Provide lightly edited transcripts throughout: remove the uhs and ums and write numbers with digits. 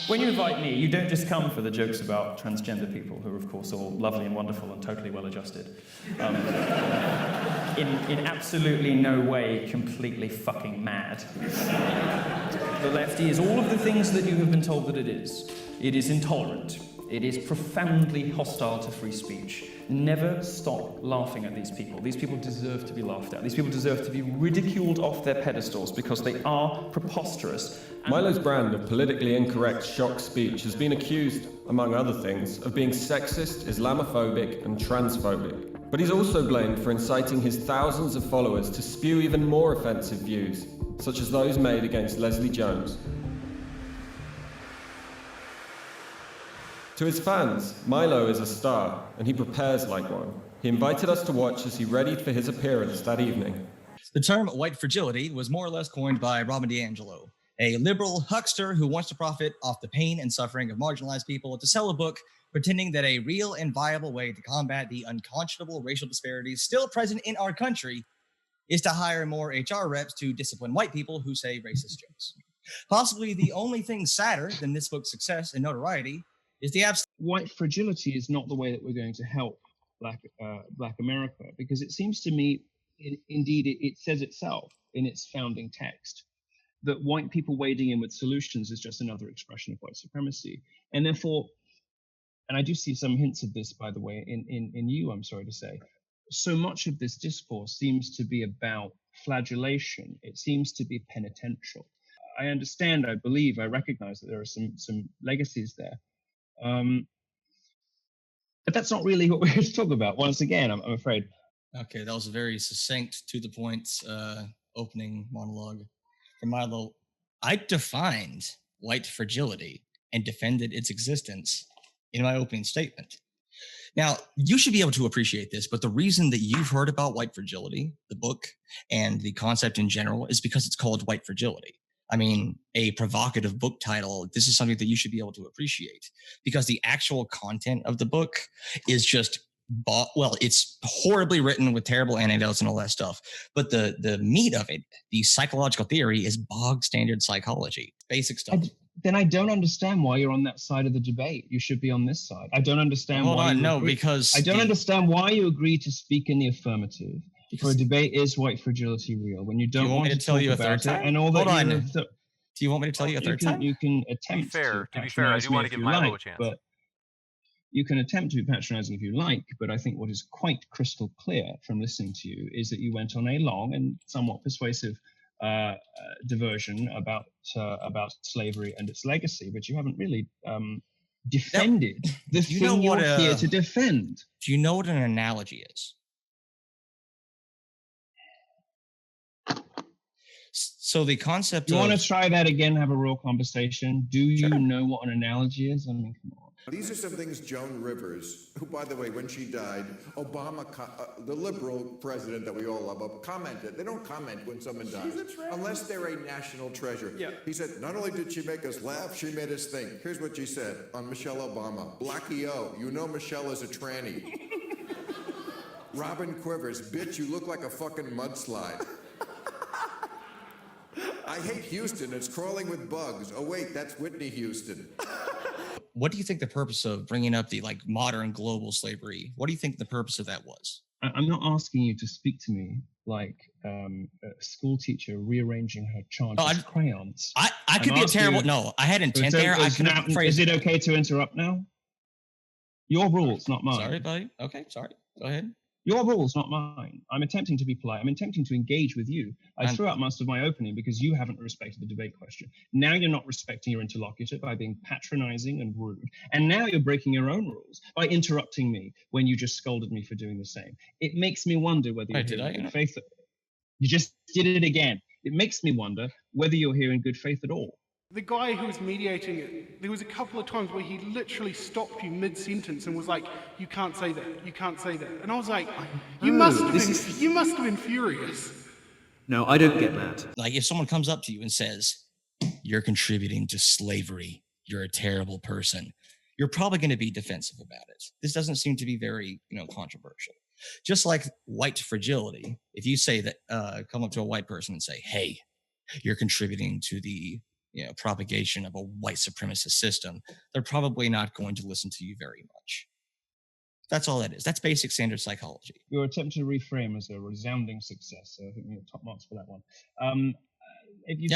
When you invite me, you don't just come for the jokes about transgender people, who are, of course, all lovely and wonderful and totally well-adjusted. In absolutely no way completely fucking mad. The left is all of the things that you have been told that it is. It is intolerant. It is profoundly hostile to free speech. Never stop laughing at these people. These people deserve to be laughed at. These people deserve to be ridiculed off their pedestals because they are preposterous. Milo's brand of politically incorrect shock speech has been accused, among other things, of being sexist, Islamophobic, and transphobic. But he's also blamed for inciting his thousands of followers to spew even more offensive views, such as those made against Leslie Jones. To his fans, Milo is a star, and he prepares like one. He invited us to watch as he readied for his appearance that evening. The term white fragility was more or less coined by Robin DiAngelo, a liberal huckster who wants to profit off the pain and suffering of marginalized people to sell a book pretending that a real and viable way to combat the unconscionable racial disparities still present in our country is to hire more HR reps to discipline white people who say racist jokes. Possibly the only thing sadder than this book's success and notoriety is the white fragility is not the way that we're going to help Black America, because it seems to me, indeed, it says itself in its founding text that white people wading in with solutions is just another expression of white supremacy. And therefore, and I do see some hints of this, by the way, in you, I'm sorry to say, so much of this discourse seems to be about flagellation. It seems to be penitential. I understand, I believe, I recognize that there are some legacies there. But that's not really what we're here to talk about. Once again, I'm afraid. Okay, that was a very succinct, to the point opening monologue from Milo. I defined white fragility and defended its existence in my opening statement. Now, you should be able to appreciate this, but the reason that you've heard about white fragility, the book, and the concept in general is because it's called white fragility. I mean, a provocative book title, this is something that you should be able to appreciate because the actual content of the book is just, it's horribly written with terrible anecdotes and all that stuff. But the meat of it, the psychological theory, is bog standard psychology, basic stuff. Then I don't understand why you're on that side of the debate. You should be on this side. I don't understand Hold why. on, no, because I don't understand why you agree to speak in the affirmative. For a debate, is white fragility real? When you don't want me to tell you a third time, and all that. Hold on. Do you want me to tell you a third time? You can attempt to be fair, I do want to give Milo a chance. But you can attempt to be patronizing if you like, but I think what is quite crystal clear from listening to you is that you went on a long and somewhat persuasive diversion about slavery and its legacy, but you haven't really defended the thing you're here to defend. Do you know what an analogy is? So the concept You want to try that again, have a real conversation? Do you know what an analogy is? I mean, come on. These are some things Joan Rivers, who, by the way, when she died, Obama, the liberal president that we all love, commented. They don't comment when someone dies, unless they're a national treasure. Yeah. He said, not only did she make us laugh, she made us think. Here's what she said on Michelle Obama. Blackie O, you know Michelle is a tranny. Robin Quivers, bitch, you look like a fucking mudslide. I hate Houston, it's crawling with bugs. Oh wait, that's Whitney Houston. What do you think the purpose of bringing up the modern global slavery? What do you think the purpose of that was? I'm not asking you to speak to me like a school teacher rearranging her charts with crayons. I could be a terrible. No, I had intent there. Is it okay to interrupt now? Your rules, not mine. Sorry, buddy. Okay, sorry. Go ahead. Your rules, not mine. I'm attempting to be polite. I'm attempting to engage with you. I threw out most of my opening because you haven't respected the debate question. Now you're not respecting your interlocutor by being patronizing and rude. And now you're breaking your own rules by interrupting me when you just scolded me for doing the same. It makes me wonder whether you're here in good faith. You just did it again. It makes me wonder whether you're here in good faith at all. The guy who was mediating it, there was a couple of times where he literally stopped you mid-sentence and was like, you can't say that, you can't say that. And I was like, you must have been furious. No, I don't get that. Like if someone comes up to you and says, you're contributing to slavery, you're a terrible person, you're probably going to be defensive about it. This doesn't seem to be very, controversial. Just like white fragility, if you say that, come up to a white person and say, hey, you're contributing to the propagation of a white supremacist system, they're probably not going to listen to you very much. That's all that is. That's basic standard psychology. Your attempt to reframe as a resounding success. So I think you get top marks for that one.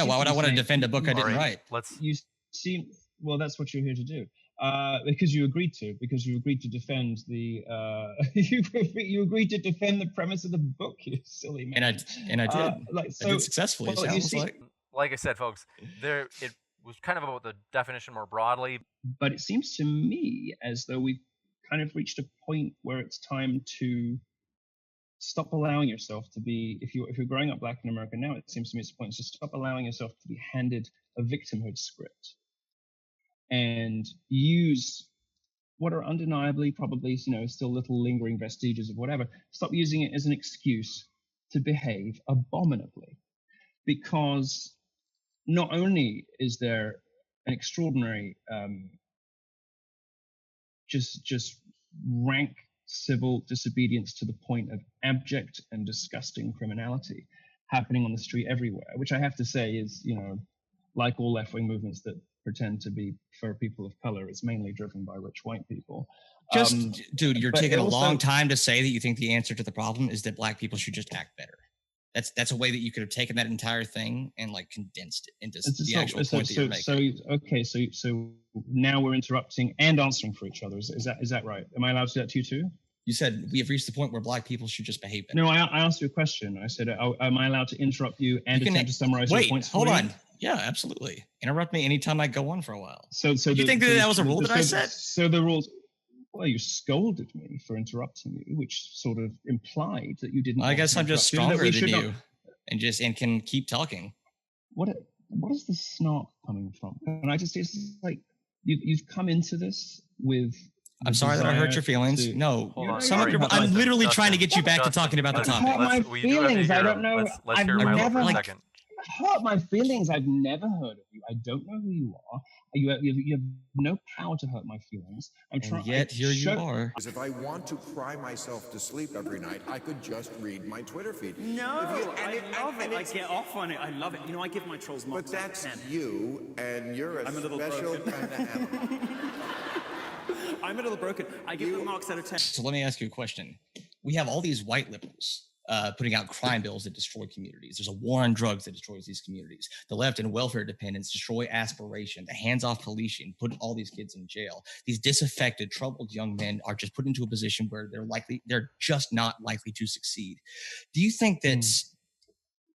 Why would I want to defend a book I didn't write? You seem well. That's what you're here to do. Because you agreed to defend the you agreed to defend the premise of the book. You silly man. And I did. I did successfully. Like I said, folks, it was kind of about the definition more broadly. But it seems to me as though we've kind of reached a point where it's time to stop allowing yourself to be, if you're growing up Black in America now, it seems to me it's a point to stop allowing yourself to be handed a victimhood script and use what are undeniably probably, still little lingering vestiges of whatever. Stop using it as an excuse to behave abominably. Because not only is there an extraordinary just rank civil disobedience to the point of abject and disgusting criminality happening on the street everywhere, which I have to say is, like all left-wing movements that pretend to be for people of color, it's mainly driven by rich white people. Dude, you're taking a long time to say that you think the answer to the problem is that Black people should just act better. That's a way that you could have taken that entire thing and condensed it into the actual point that you're making. So now we're interrupting and answering for each other. Is that right? Am I allowed to do that to you too? You said we have reached the point where Black people should just behave better. No, I asked you a question. I said, am I allowed to interrupt you and attempt to summarize your points? Hold on. Yeah, absolutely. Interrupt me anytime I go on for a while. So you think that was a rule that I said? So the rules. Well, you scolded me for interrupting you, which sort of implied that you didn't. I guess I'm just stronger than you, and can keep talking. What is the snark coming from? And it's like you've come into this with. I'm sorry that I hurt your feelings. No, I'm literally trying to get you back to talking about the topic. My feelings. I don't know. Let's hear Milo for a second. Hurt my feelings. I've never heard of you. I don't know who you are. You have no power to hurt my feelings. Yet here you are. If I want to cry myself to sleep every night, I could just read my Twitter feed. No, I love it. I get off on it. I love it. I give my trolls marks. But that's you, and you're a special kind of animal. I'm a little broken. I give them marks out of 10. So let me ask you a question. We have all these white liberals putting out crime bills that destroy communities. There's a war on drugs that destroys these communities. The left and welfare dependents destroy aspiration. The hands-off policing put all these kids in jail. These disaffected, troubled young men are just put into a position where they're just not likely to succeed. Do you think that's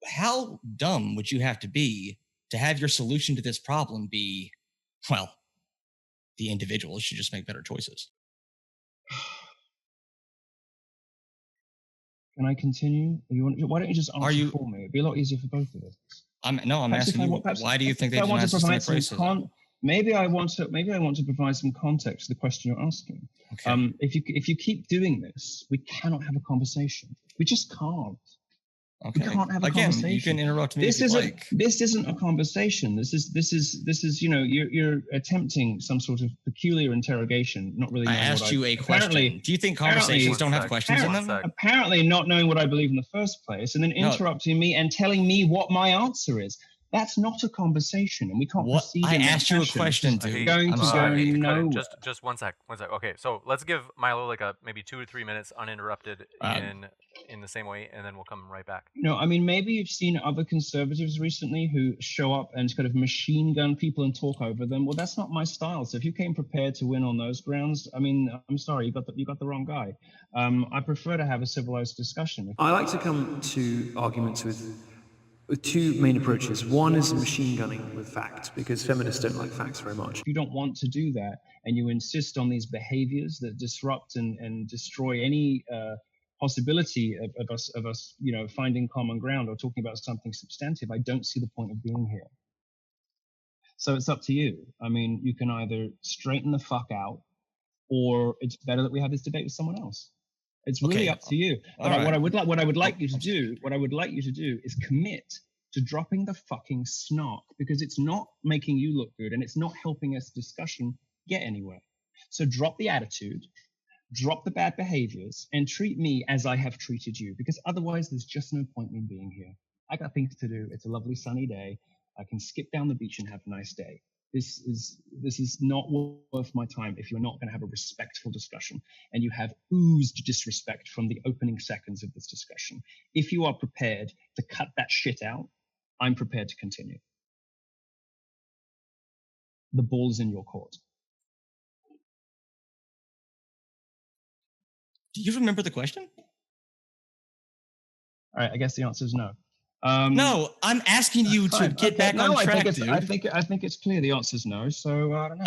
how dumb would you have to be to have your solution to this problem be, well, the individuals should just make better choices? Can I continue? Why don't you just answer for me? It'd be a lot easier for both of us. I'm asking you. Why do you think they deny systemic racism? Maybe I want to provide some context to the question you're asking. Okay. If you keep doing this, we cannot have a conversation. We just can't. Okay. We can't have a conversation. You can interrupt me. This isn't a conversation. This is you're attempting some sort of peculiar interrogation, not really. I asked you a question. Do you think conversations don't have questions in them? Apparently, not knowing what I believe in the first place, and then interrupting me and telling me what my answer is. That's not a conversation, and we can't proceed. I asked you a question, dude. Just one sec. Okay, so let's give Milo maybe 2 to 3 minutes uninterrupted in the same way, and then we'll come right back. Maybe you've seen other conservatives recently who show up and kind of machine gun people and talk over them. Well, that's not my style. So if you came prepared to win on those grounds, I'm sorry, you got the wrong guy. I prefer to have a civilized discussion. I like to come to arguments with two main approaches. One is machine gunning with facts, because feminists don't like facts very much. If you don't want to do that, and you insist on these behaviors that disrupt and destroy any possibility of us, finding common ground or talking about something substantive, I don't see the point of being here. So it's up to you. You can either straighten the fuck out, or it's better that we have this debate with someone else. It's really up to you. Right. What I would like you to do is commit to dropping the fucking snark, because it's not making you look good and it's not helping us discussion get anywhere. So drop the attitude, drop the bad behaviors, and treat me as I have treated you, because otherwise there's just no point in being here. I got things to do. It's a lovely sunny day. I can skip down the beach and have a nice day. This is not worth my time if you're not going to have a respectful discussion and you have oozed disrespect from the opening seconds of this discussion. If you are prepared to cut that shit out, I'm prepared to continue. The ball is in your court. Do you remember the question? All right, I guess the answer is no. No, I'm asking you to get back on track, dude. I think it's clear the answer is no. So I don't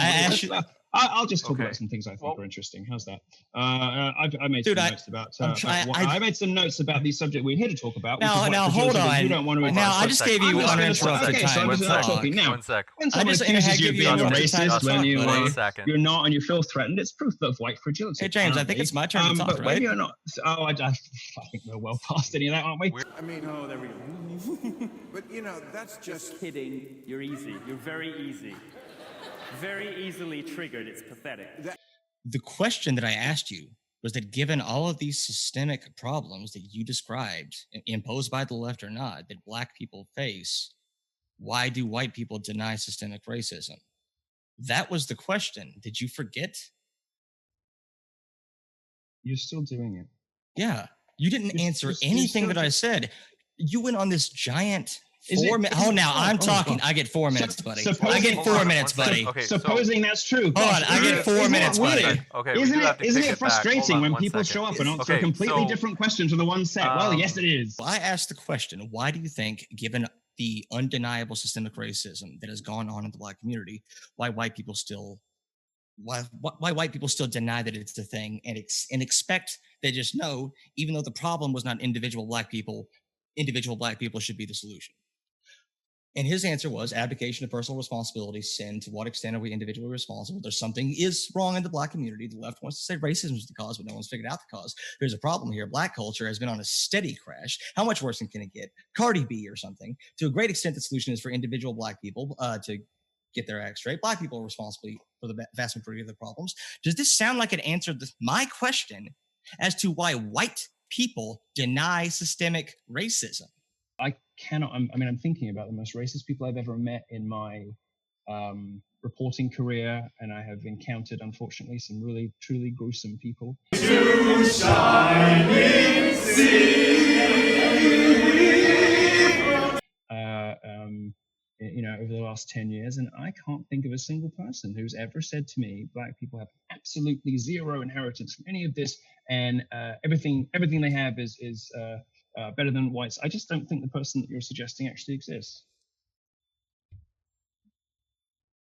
know. I'll just talk about some things I think are interesting. How's that? I made some notes about. I made some notes about the subject we're here to talk about. Now hold on. You don't want to. Now I just gave you uninterrupted time. I'm not talking now. One sec. When someone accuses you of being a racist, when you're not and you feel threatened, it's proof of white fragility. Hey James, I think it's my turn to talk, but right? when you're not, I think we're well past any of that, aren't we? I mean, oh, there we go. But that's just kidding. You're easy. You're very easy. Very easily triggered. It's pathetic. The question that I asked you was that given all of these systemic problems that you described, imposed by the left or not, that black people face, why do white people deny systemic racism? That was the question. Did you forget? You're still doing it. Yeah. You didn't answer anything that I said. You went on this giant 4 minutes. Oh, now I'm talking. I get 4 minutes, buddy. I get 4 minutes, buddy. Okay, supposing that's true. Hold on, I get 4 minutes, buddy. Okay, isn't it frustrating when people show up and answer a completely different question to the one set? Well, yes, it is. I asked the question, why do you think, given the undeniable systemic racism that has gone on in the black community, why white people still white people still deny that it's a thing and expect they just know, even though the problem was not individual black people should be the solution. And his answer was abdication of personal responsibility, sin. To what extent are we individually responsible? There's something is wrong in the black community. The left wants to say racism is the cause, but no one's figured out the cause. There's a problem here. Black culture has been on a steady crash. How much worse can it get? Cardi B or something. To a great extent, the solution is for individual black people to get their act straight. Black people are responsible for the vast majority of the problems. Does this sound like it answered my question as to why white people deny systemic racism? I cannot. I'm thinking about the most racist people I've ever met in my reporting career, and I have encountered, unfortunately, some really, truly gruesome people. Over the last 10 years, and I can't think of a single person who's ever said to me, black people have absolutely zero inheritance from any of this, and everything they have is better than whites. I just don't think the person that you're suggesting actually exists.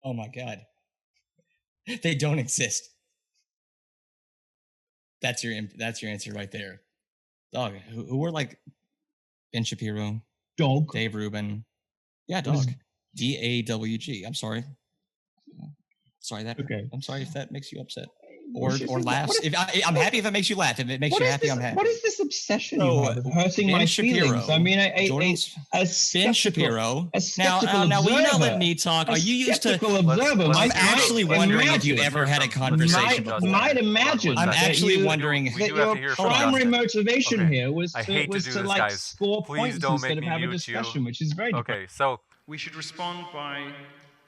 Oh my God. They don't exist. That's your answer right there. Dog, who were like Ben Shapiro, Dog, Dave Rubin. Yeah, dog. DAWG. I'm sorry. I'm sorry if that makes you upset. Or laughs. I'm happy if it makes you laugh. If it makes you happy, I'm happy. What is this obsession you have with hurting my feelings? I mean, Ben Shapiro. Now, will you not let me talk? Are you used to? I'm actually wondering if you ever had a conversation. Might imagine. I'm actually wondering that your primary motivation here was to like score points instead of have a discussion, which is very different. Okay, so we should respond by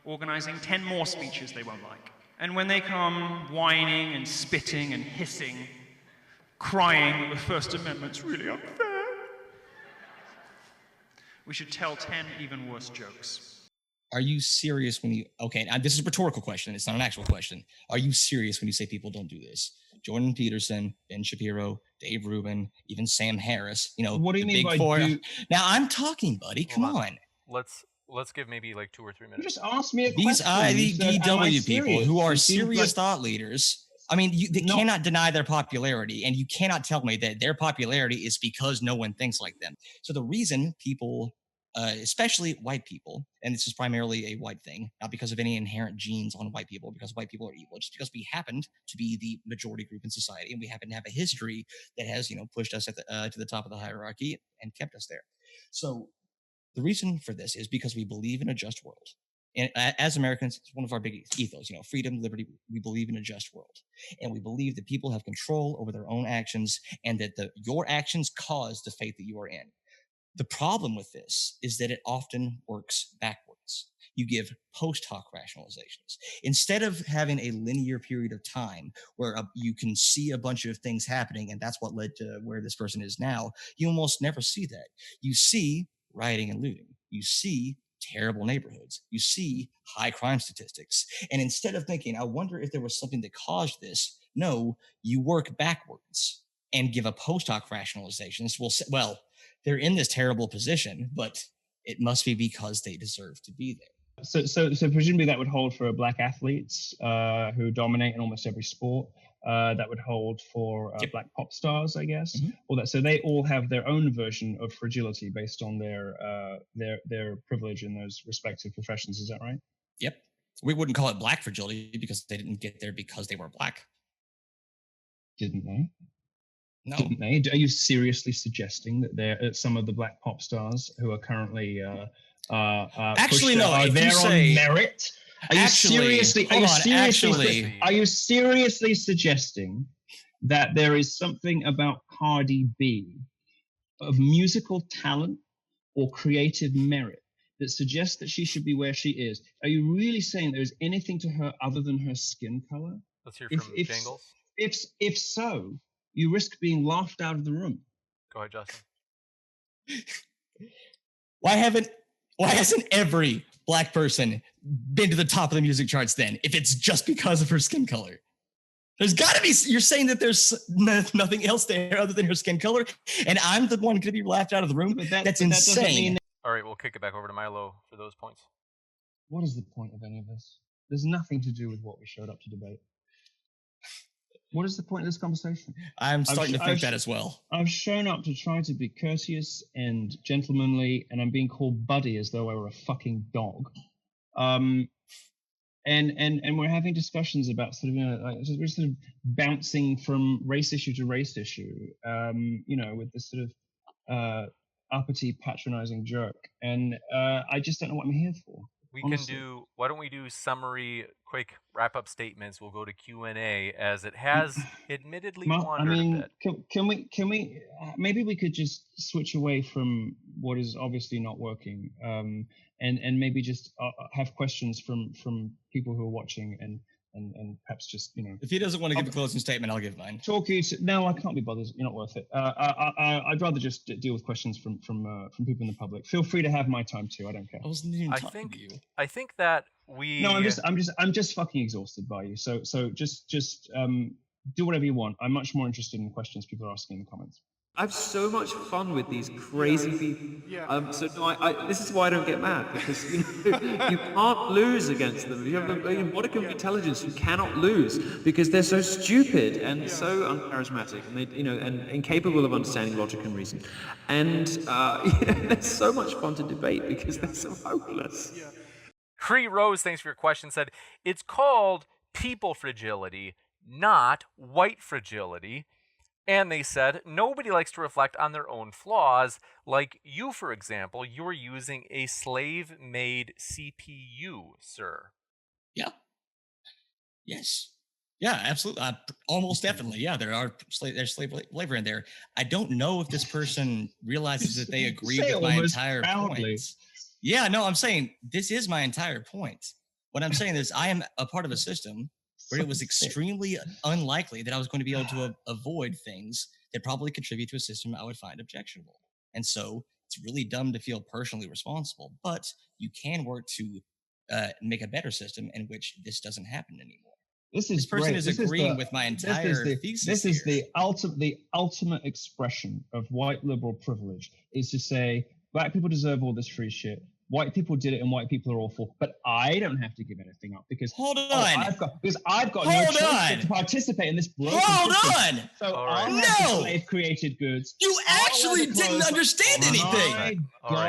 organizing 10 more speeches they won't like. And when they come whining and spitting and hissing, crying that the First Amendment's really unfair, we should tell 10 even worse jokes. Are you serious when you... Okay, now this is a rhetorical question. It's not an actual question. Are you serious when you say people don't do this? Jordan Peterson, Ben Shapiro, Dave Rubin, even Sam Harris, what do you mean by four? Now, I'm talking, buddy. Come on. Let's give maybe like 2 or 3 minutes. You just ask me a question. These IDW people who are serious thought leaders, they cannot deny their popularity, and you cannot tell me that their popularity is because no one thinks like them. So the reason people, especially white people, and this is primarily a white thing, not because of any inherent genes on white people, because white people are evil, just because we happened to be the majority group in society, and we happen to have a history that has, pushed us to the top of the hierarchy and kept us there. So the reason for this is because we believe in a just world. And as Americans, it's one of our big ethos, freedom, liberty. We believe in a just world. And we believe that people have control over their own actions and that your actions cause the fate that you are in. The problem with this is that it often works backwards. rationalizations. You give post hoc rationalizations. Instead of having a linear period of time where you can see a bunch of things happening, and that's what led to where this person is now, you almost never see that. You see rioting and looting. You see terrible neighborhoods. You see high crime statistics. And instead of thinking, I wonder if there was something that caused this, no, you work backwards and give a post hoc rationalizations. Well, they're in this terrible position, but it must be because they deserve to be there. So presumably that would hold for black athletes who dominate in almost every sport. That would hold for black pop stars, I guess. Mm-hmm. All that. So they all have their own version of fragility based on their privilege in those respective professions. Is that right? Yep. We wouldn't call it black fragility because they didn't get there because they were black. Didn't they? No. Didn't they? Are you seriously suggesting that they're some of the black pop stars who are currently actually no? Are If there you say on merit? Are you seriously suggesting that there is something about Cardi B of musical talent or creative merit that suggests that she should be where she is? Are you really saying there's anything to her other than her skin color? Let's hear from Jangles. If so, you risk being laughed out of the room. Go ahead, Justin. Why hasn't every black person been to the top of the music charts then, if it's just because of her skin color? There's got to be, you're saying that there's nothing else there other than her skin color, and I'm the one going to be laughed out of the room? That's insane. All right, we'll kick it back over to Milo for those points. What is the point of any of this? There's nothing to do with what we showed up to debate. What is the point of this conversation? I'm starting to think that as well. I've shown up to try to be courteous and gentlemanly, and I'm being called buddy as though I were a fucking dog. And we're having discussions about sort of, we're sort of bouncing from race issue to race issue, with this sort of uppity, patronizing jerk. And I just don't know what I'm here for. Why don't we do summary, quick wrap-up statements? We'll go to Q&A, as it has admittedly wandered a bit. Can we, maybe we could just switch away from what is obviously not working, and maybe just have questions from people who are watching and perhaps just, If he doesn't want to give a closing statement, I'll give mine. No, I can't be bothered. You're not worth it. I'd rather just deal with questions from people in the public. Feel free to have my time too. I don't care. I wasn't even talking to you. I think that we. No, I'm just fucking exhausted by you. So just do whatever you want. I'm much more interested in the questions people are asking in the comments. I have so much fun with these crazy people. Yeah. So no, this is why I don't get mad, because you can't lose against them. You have a modicum of intelligence, you cannot lose, because they're so stupid and so uncharismatic, and they, and incapable of understanding logic and reason. And they're so much fun to debate because they're so hopeless. Yeah. Cree Rose, thanks for your question, said it's called people fragility, not white fragility. And they said, nobody likes to reflect on their own flaws. Like you, for example, you're using a slave-made CPU, sir. Yeah. Yes. Yeah, absolutely. Almost definitely. Yeah, there's slave labor in there. I don't know if this person realizes that they agree with my entire point. Yeah, no, I'm saying this is my entire point. What I'm saying is I am a part of a system where it was extremely unlikely that I was going to be able to avoid things that probably contribute to a system I would find objectionable. And so it's really dumb to feel personally responsible, but you can work to make a better system in which this doesn't happen anymore. This person is agreeing with my entire thesis. This is the ultimate expression of white liberal privilege, is to say, black people deserve all this free shit. White people did it, and white people are awful. But I don't have to give anything up because I've got no choice to participate in this. Hold on. So I'll have created goods. You actually didn't understand anything.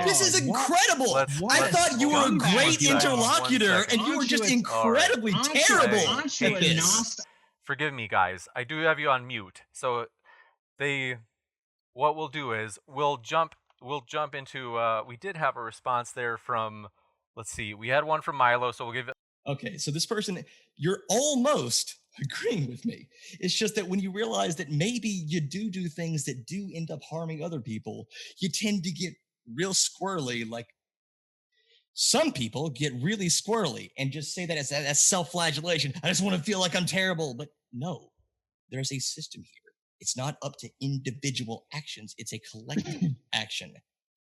This is incredible. I thought you were a great interlocutor, and you were just incredibly terrible at this. Forgive me, guys. I do have you on mute. So what we'll do is we'll jump into, we did have a response there from, let's see, we had one from Milo, so we'll give it. Okay, so this person, you're almost agreeing with me. It's just that when you realize that maybe you do things that do end up harming other people, you tend to get real squirrely, like, Some people get really squirrely and just say that as self-flagellation. I just want to feel like I'm terrible. But no, there's a system here. It's not up to individual actions. It's a collective action.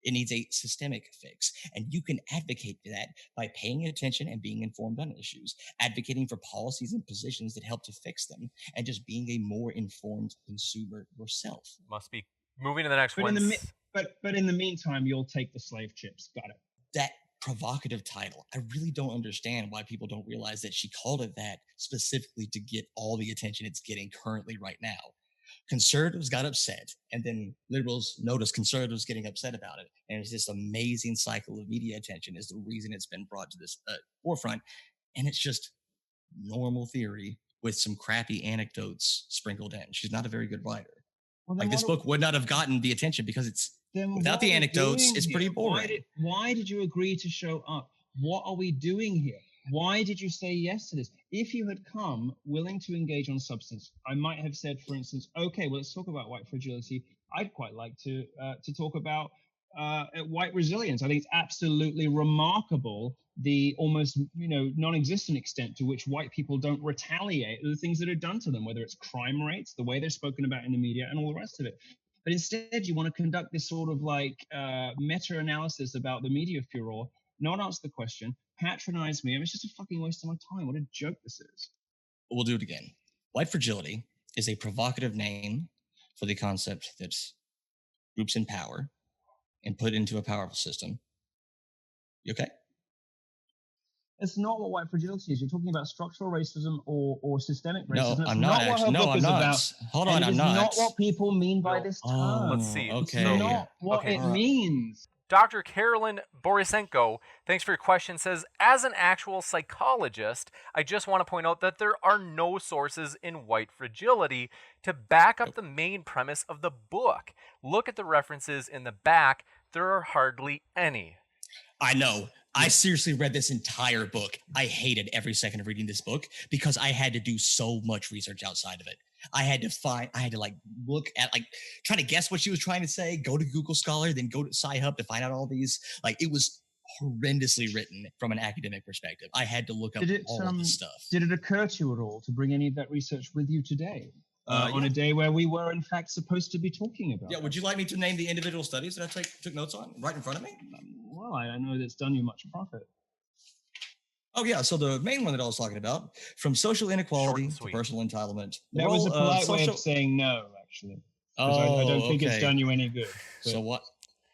It needs a systemic fix. And you can advocate for that by paying attention and being informed on issues, advocating for policies and positions that help to fix them, and just being a more informed consumer yourself. Must be moving to the next one. But in the meantime, you'll take the slave chips. Got it. That provocative title, I really don't understand why people don't realize that she called it that specifically to get all the attention it's getting currently right now. Conservatives got upset, and then liberals noticed conservatives getting upset about it. And it's this amazing cycle of media attention is the reason it's been brought to this forefront. And it's just normal theory with some crappy anecdotes sprinkled in. She's not a very good writer. Well, like this book would not have gotten the attention because it's without the anecdotes, it's pretty boring. Why did you agree to show up? What are we doing here? Why did you say yes to this? If you had come willing to engage on substance, I might have said, for instance, okay, well, let's talk about white fragility. I'd quite like to talk about white resilience. I think it's absolutely remarkable the almost non-existent extent to which white people don't retaliate the things that are done to them, whether it's crime rates, the way they're spoken about in the media, and all the rest of it. But instead, you want to conduct this sort of meta-analysis about the media furor, not answer the question, patronize me. I mean, it's just a fucking waste of my time. What a joke this is. We'll do it again. White fragility is a provocative name for the concept that groups in power and put into a powerful system. You okay? It's not what white fragility is. You're talking about structural racism or systemic racism. No, I'm not actually. No, I'm not. Hold on, I'm not. It's not what people mean by this term. Let's see. Okay. It's not what it means. Dr. Carolyn Borisenko, thanks for your question, says, as an actual psychologist, I just want to point out that there are no sources in white fragility to back up the main premise of the book. Look at the references in the back. There are hardly any. I know. I seriously read this entire book. I hated every second of reading this book because I had to do so much research outside of it. I had to look at, try to guess what she was trying to say, go to Google Scholar, then go to Sci-Hub to find out all these. It was horrendously written from an academic perspective. I had to look up all of this stuff. Did it occur to you at all to bring any of that research with you today? On a day where we were, in fact, supposed to be talking about. Yeah, would you like me to name the individual studies that I took notes on right in front of me? Well, I know that's done you much profit. Oh, yeah. So the main one that I was talking about, from social inequality to personal entitlement. That was a polite way of saying no, actually. I don't think it's done you any good. So what?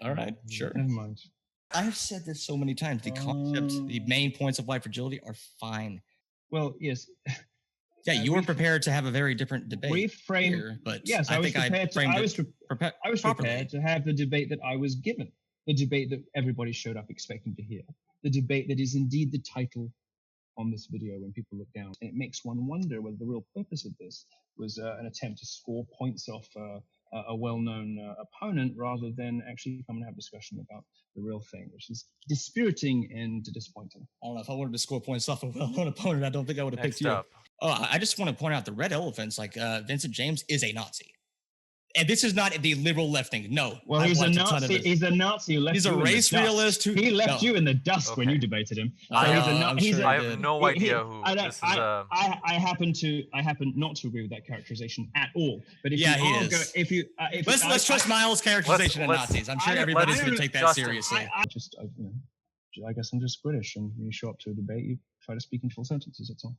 All right, sure. Never mind. I have said this so many times. The concept, the main points of white fragility are fine. Well, yes. Yeah, you were prepared to have a very different debate. We framed, here, but yes, I was prepared to have the debate that I was given, the debate that everybody showed up expecting to hear, the debate that is indeed the title on this video when people look down. And it makes one wonder whether the real purpose of this was an attempt to score points off a well-known opponent rather than actually come and have a discussion about the real thing, which is dispiriting and disappointing. I don't know, if I wanted to score points off a well-known opponent, I don't think I would have picked you. Oh, I just want to point out the red elephants, Vincent James is a Nazi. And this is not the liberal left thing. No. Well, he's a Nazi. He's a Nazi who left. He's a race realist who he left you in the dust when you debated him. So I have no idea who this is. I happen not to agree with that characteration at all. But if let's trust Miles' characterization of Nazis. I'm sure everybody's going to take that seriously. I guess I'm just British, and when you show up to a debate, you try to speak in full sentences. That's all.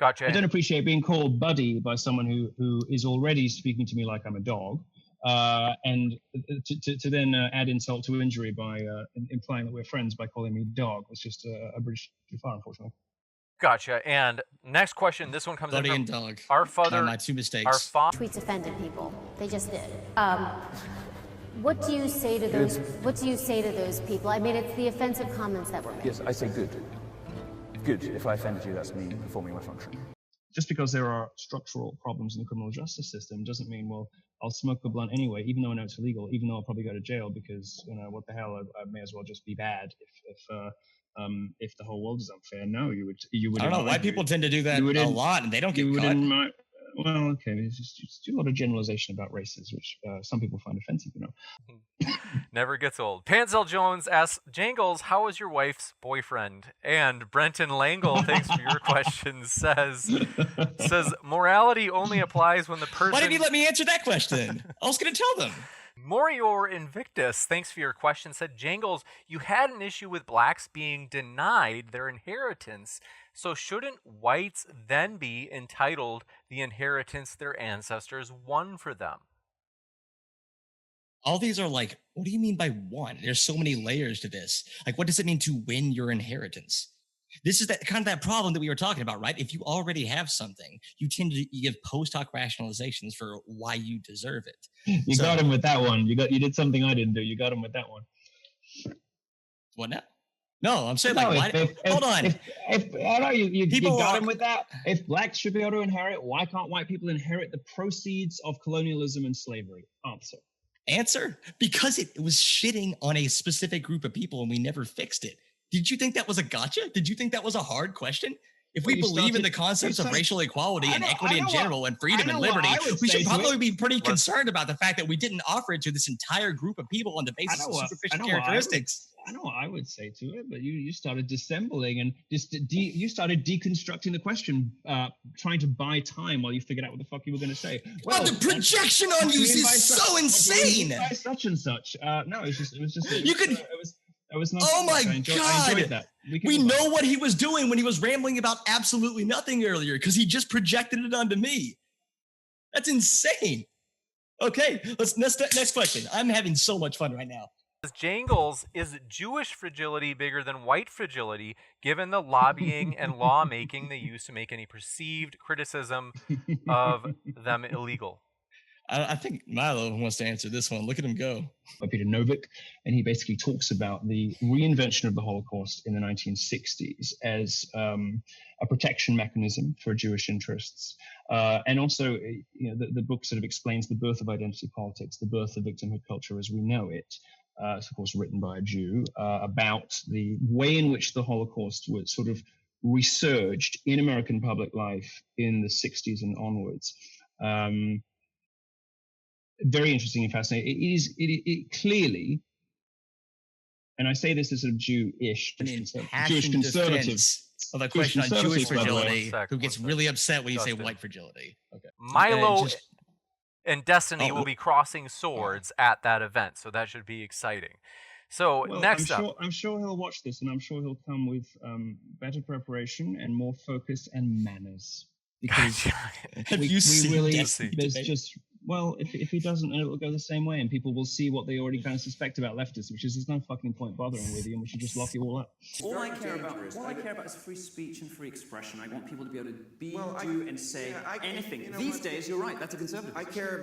Gotcha. I don't appreciate being called buddy by someone who is already speaking to me like I'm a dog, and to then add insult to injury by implying that we're friends by calling me dog. It's just a British too far, unfortunately. Gotcha. And next question, this one comes buddy in from and dog. Our father. My two mistakes. Tweets offended people. They just did. What do you say to those? What do you say to those people? I mean, it's the offensive comments that were made. Yes, I say good. Good. If I offended you, that's me performing my function. Just because there are structural problems in the criminal justice system doesn't mean, well, I'll smoke the blunt anyway, even though I know it's illegal, even though I'll probably go to jail because, what the hell, I may as well just be bad if the whole world is unfair. No, you would. I don't know. White people tend to do that a lot, and they don't get caught. Well, okay, it's just a lot of generalization about races, which some people find offensive, you know. Never gets old. Panzel Jones asks, Jangles, how is your wife's boyfriend? And Brenton Langle, thanks for your question, says morality only applies when the person... Why didn't you let me answer that question? I was going to tell them. Morior Invictus, thanks for your question, said, Jangles, you had an issue with blacks being denied their inheritance, so shouldn't whites then be entitled the inheritance their ancestors won for them? All these are like, what do you mean by one? There's so many layers to this. Like, what does it mean to win your inheritance? This is that kind of that problem that we were talking about, right? If you already have something, you tend to give post hoc rationalizations for why you deserve it. You got him with that one. You did something I didn't do. You got him with that one. What now? No, I'm saying hold on. I know you got him with that. If blacks should be able to inherit, why can't white people inherit the proceeds of colonialism and slavery? Answer? Because it was shitting on a specific group of people and we never fixed it. Did you think that was a gotcha? Did you think that was a hard question? If we believe in the concepts of racial equality and equity in general and freedom and liberty, we should probably be pretty concerned about the fact that we didn't offer it to this entire group of people on the basis of superficial characteristics. I know what I would say to it, but you started dissembling and you started deconstructing the question, trying to buy time while you figured out what the fuck you were going to say. Well, the projection on you is so insane. By such and such. No, it was just. It was nice. Oh my God! I enjoyed that. We know what he was doing when he was rambling about absolutely nothing earlier, because he just projected it onto me. That's insane. Okay, next question. I'm having so much fun right now. Jangles, is Jewish fragility bigger than white fragility, given the lobbying and lawmaking they use to make any perceived criticism of them illegal? I think Milo wants to answer this one. Look at him go. By Peter Novick, and he basically talks about the reinvention of the Holocaust in the 1960s as a protection mechanism for Jewish interests. And also, the book sort of explains the birth of identity politics, the birth of victimhood culture as we know it. It's, of course, written by a Jew, about the way in which the Holocaust was sort of resurged in American public life in the 60s and onwards. Very interesting and fascinating. It clearly, and I say this as sort of Jewish conservative of a question on Jewish fragility, who gets really upset when you say white fragility. Okay. Milo and Destiny will be crossing swords at that event, so that should be exciting. So next up, I'm sure he'll watch this, and I'm sure he'll come with better preparation and more focus and manners. Because if he doesn't, it will go the same way, and people will see what they already kind of suspect about leftists, which is there's no fucking point bothering with you, and we should just lock you all up. All I care about is free speech and free expression. I want people to be able to do and say anything. These days, you're right. That's a conservative.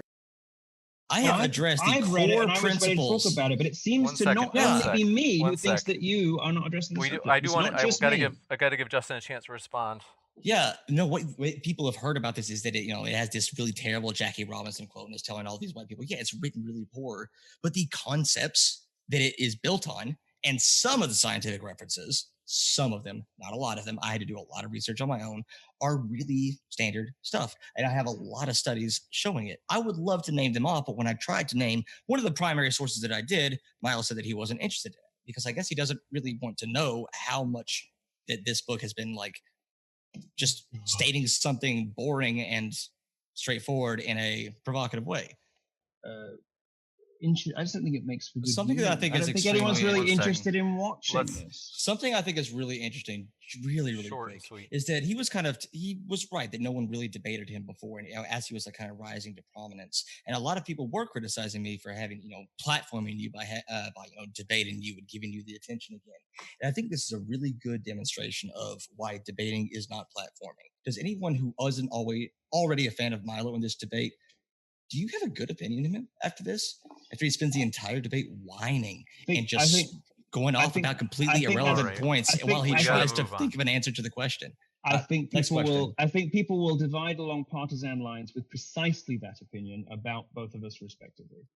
I have addressed the core principles. Talk about it, but it seems to not only be me who thinks that you are not addressing the subject. I got to give Justin a chance to respond. Yeah, no, what people have heard about this is that it has this really terrible Jackie Robinson quote, and is telling all these white people, yeah, it's written really poor, but the concepts that it is built on and some of the scientific references, some of them, not a lot of them, I had to do a lot of research on my own, are really standard stuff. And I have a lot of studies showing it. I would love to name them off, but when I tried to name one of the primary sources that I did, Miles said that he wasn't interested in it, because I guess he doesn't really want to know how much that this book has been like just stating something boring and straightforward in a provocative way. I just don't think it makes for good something that I think is extremely. I don't think anyone's really interested in watching this. Something I think is really interesting, really short quick, and sweet, is that he was right that no one really debated him before, and as he was like kind of rising to prominence, and a lot of people were criticizing me for having platforming you by debating you and giving you the attention again. And I think this is a really good demonstration of why debating is not platforming. Does anyone who wasn't already a fan of Milo in this debate, do you have a good opinion of him after this? After he spends the entire debate whining and just going off about completely irrelevant points while he tries to think of an answer to the question. I think people will divide along partisan lines with precisely that opinion about both of us respectively.